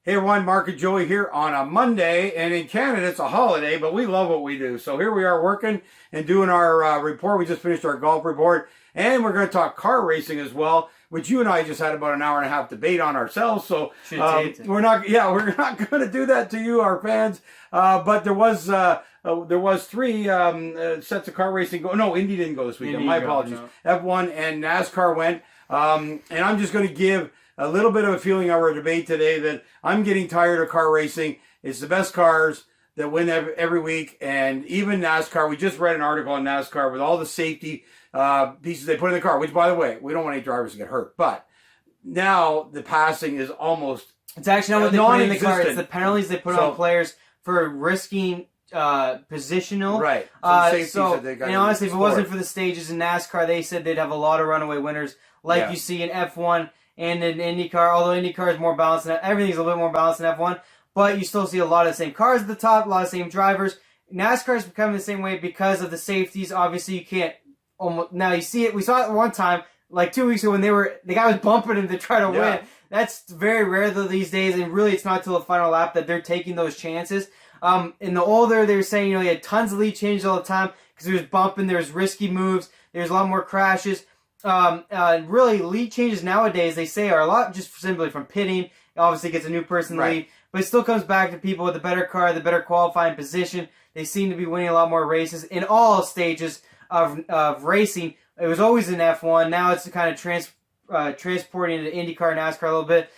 Hey everyone, Mark and Joey here on a Monday, and in Canada it's a holiday, but we love what we do. So here we are working and doing our report. We just finished our golf report, and we're going to talk car racing as well, which you and I just had about an hour and a half debate on ourselves. So we're not going to do that to you, our fans. But there was three sets of car racing go. No, Indy didn't go this weekend. My apologies. No. F1 and NASCAR went, and I'm just going to give a little bit of a feeling of our debate today that I'm getting tired of car racing. It's the best cars that win every week, and even NASCAR. We just read an article on NASCAR with all the safety pieces they put in the car, which, by the way, we don't want any drivers to get hurt. But now the passing is almost it's actually not what they put in the car. It's the penalties they put on players for risking positional. Right. And honestly, if it wasn't for the stages in NASCAR, they said they'd have a lot of runaway winners like you see in F1 and in IndyCar, although IndyCar is more balanced, and everything's a little bit more balanced than F1, but you still see a lot of the same cars at the top, a lot of the same drivers. NASCAR is becoming the same way because of the safeties. Obviously, you can't now you see it. We saw it one time, like 2 weeks ago, when the guy was bumping him to try to win. That's very rare though these days, and really it's not till the final lap that they're taking those chances. In the older, they were saying, you had tons of lead changes all the time because there was bumping, there was risky moves, there's a lot more crashes. Really, lead changes nowadays, they say, are a lot just simply from pitting. It obviously gets a new person in the lead, but it still comes back to people with a better car, the better qualifying position. They seem to be winning a lot more races in all stages of racing. It was always in F1. Now it's kind of transporting into IndyCar and NASCAR a little bit.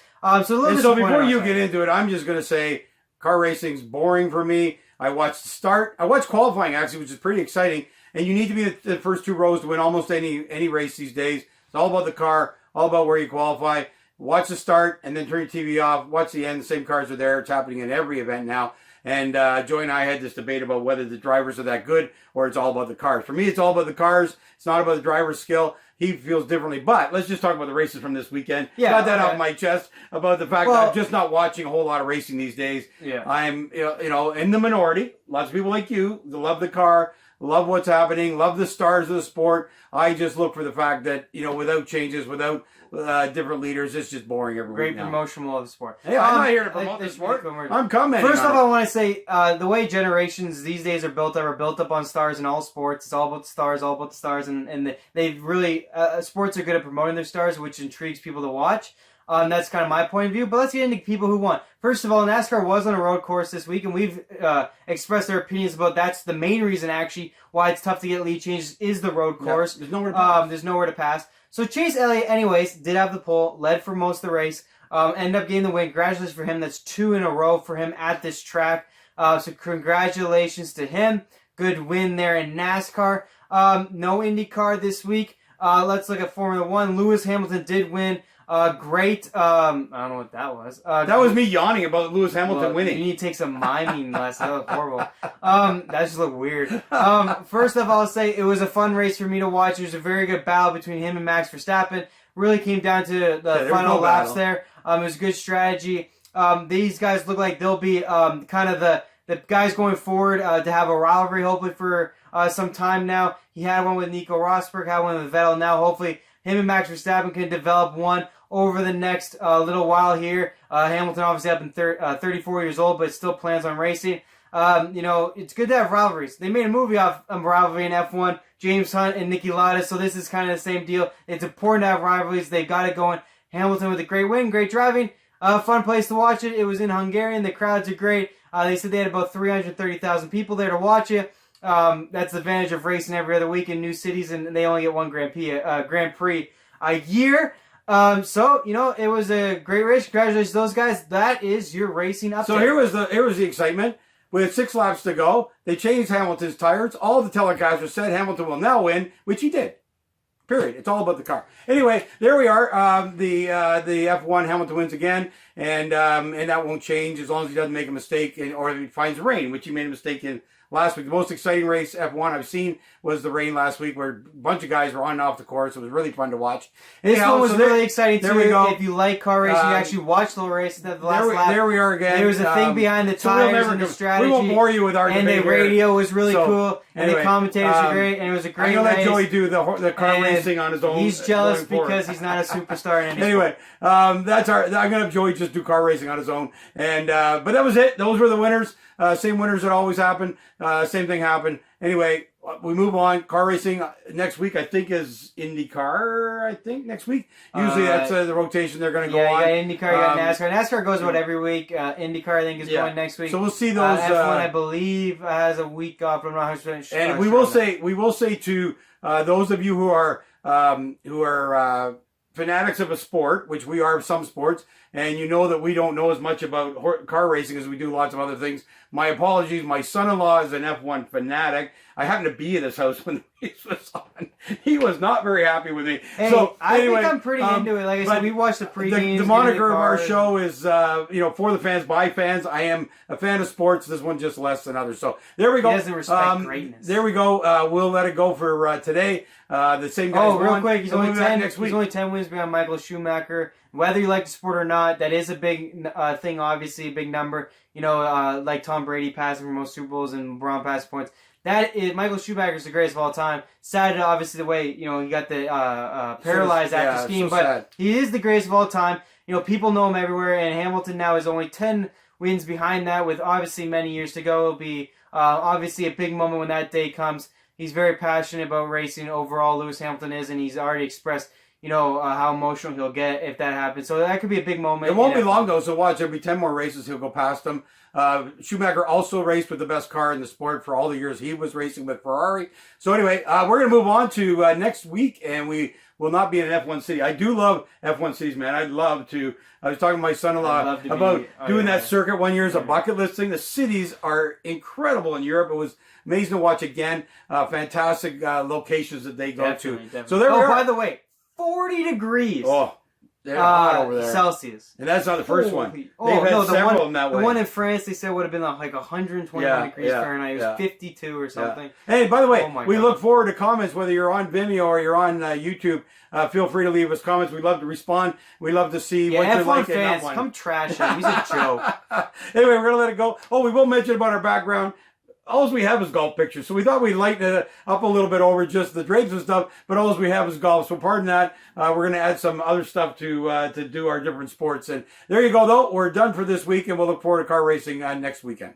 So before you get into it, I'm just going to say car racing's boring for me. I watched the start. I watched qualifying, actually, which is pretty exciting. And you need to be in the first two rows to win almost any race these days. It's all about the car, all about where you qualify. Watch the start and then turn your TV off. Watch the end. The same cars are there. It's happening in every event now. And Joey and I had this debate about whether the drivers are that good or it's all about the cars. For me, it's all about the cars. It's not about the driver's skill. He feels differently. But let's just talk about the races from this weekend. Got that off my chest about the fact that I'm just not watching a whole lot of racing these days. I'm in the minority. Lots of people like you that love the car, love what's happening, love the stars of the sport. I just look for the fact that, without changes, without different leaders, it's just boring every week now. Great promotional of the sport. Hey, I'm not here to promote the sport. I'm coming. First off, I want to say the way generations these days are built up on stars in all sports. It's all about the stars, and they really sports are good at promoting their stars, which intrigues people to watch. That's kind of my point of view. But let's get into people who won. First of all, NASCAR was on a road course this week, and we've expressed our opinions about that's the main reason, actually, why it's tough to get lead changes is the road course. There's nowhere to pass. There's nowhere to pass. So Chase Elliott, anyways, did have the pole, led for most of the race, ended up getting the win. Congratulations for him. That's 2 in a row for him at this track. So congratulations to him. Good win there in NASCAR. No IndyCar this week. Let's look at Formula 1. Lewis Hamilton did win. Great. I don't know what that was. That was me yawning about Lewis Hamilton winning. You need to take some miming lessons. That was horrible. That just looked weird. First off, I'll say it was a fun race for me to watch. It was a very good battle between him and Max Verstappen. Really came down to the final laps there. It was a good strategy. These guys look like they'll be kind of the guys going forward to have a rivalry, hopefully, for some time now. He had one with Nico Rosberg, had one with Vettel. Now, hopefully, him and Max Verstappen can develop one over the next little while here. Hamilton obviously up in 34 years old, but still plans on racing. It's good to have rivalries. They made a movie off a rivalry in F1, James Hunt and Niki Lauda, so this is kind of the same deal. It's important to have rivalries. They got it going. Hamilton with a great win, great driving. Fun place to watch it. It was in Hungarian. The crowds are great. They said they had about 330,000 people there to watch it. That's the advantage of racing every other week in new cities, and they only get one Grand Prix a year. It was a great race. Congratulations to those guys. That is your racing update. So here was the excitement. With 6 laps to go, they changed Hamilton's tires. All the telecasters said Hamilton will now win, which he did. Period. It's all about the car. Anyway, there we are. The F1 Hamilton wins again, and that won't change as long as he doesn't make a mistake or if he finds rain, which he made a mistake in last week. The most exciting race F1 I've seen was the rain last week, where a bunch of guys were on and off the course. It was really fun to watch. This one was really exciting too. There we go. If you like car racing, you actually watch the race at the last lap. There we are again. There was a thing behind the tires and the strategy. We won't bore you with our debate and the radio was really cool, and anyway, the commentators are great, and it was a great race. I'm gonna let Joey do the car racing on his own. He's jealous because he's not a superstar in any Anyway, I'm gonna have Joey just do car racing on his own. And but that was it. Those were the winners. Same winners that always happen. Same thing happened. Anyway, we move on. Car racing next week, I think, is IndyCar. I think next week. Usually that's the rotation they're going to go on. Yeah, you got IndyCar, you got NASCAR. NASCAR goes about every week. IndyCar, I think, is going next week. So we'll see those. F1, I believe, has a week off. But I'm not 100% sure. And we will say to those of you who are fanatics of a sport, which we are of some sports, and you know that we don't know as much about car racing as we do lots of other things. My apologies. My son-in-law is an F1 fanatic. I happened to be at his house when the race was on. He was not very happy with me. Hey, so anyway, I think I'm pretty into it. Like I said, we watched the pre-games. The moniker of our show is, for the fans, by fans. I am a fan of sports. This one just less than others. So there we go. He doesn't respect greatness. There we go. We'll let it go for today. The same guys real quick. He's only 10. Next week. He's only 10 wins behind Michael Schumacher. Whether you like the sport or not, that is a big thing. Obviously, a big number. Like Tom Brady passing for most Super Bowls and LeBron passing points. That is Michael Schumacher is the greatest of all time. Sad, obviously, the way he got the paralyzed after skiing, but sad. He is the greatest of all time. People know him everywhere, and Hamilton now is only 10 wins behind that, with obviously many years to go. It'll be obviously a big moment when that day comes. He's very passionate about racing overall. Lewis Hamilton is, and he's already expressed how emotional he'll get if that happens. So that could be a big moment. It won't be long, though, so watch. There'll be 10 more races. He'll go past them. Schumacher also raced with the best car in the sport for all the years he was racing with Ferrari. So anyway, we're going to move on to next week, and we will not be in an F1 city. I do love F1 cities, man. I'd love to. I was talking to my son-in-law about doing that circuit one year as a bucket list thing. The cities are incredible in Europe. It was amazing to watch again. Fantastic locations that they go to. Definitely. So there we are. By the way, 40 degrees. Oh, they're hot over there. Celsius. And that's not the first one. They've had several of them that way. The one in France, they said would have been like 121 degrees Fahrenheit. It was 52 or something. Yeah. Hey, by the way, we look forward to comments, whether you're on Vimeo or you're on YouTube. Feel free to leave us comments. We'd love to respond. We'd love to see what you're like. Fans, come trash him. He's a joke. Anyway, we're going to let it go. Oh, we will mention about our background. All we have is golf pictures. So we thought we'd lighten it up a little bit over just the drapes and stuff, but all we have is golf. So pardon that. We're going to add some other stuff to do our different sports. And there you go, though. We're done for this week, and we'll look forward to car racing next weekend.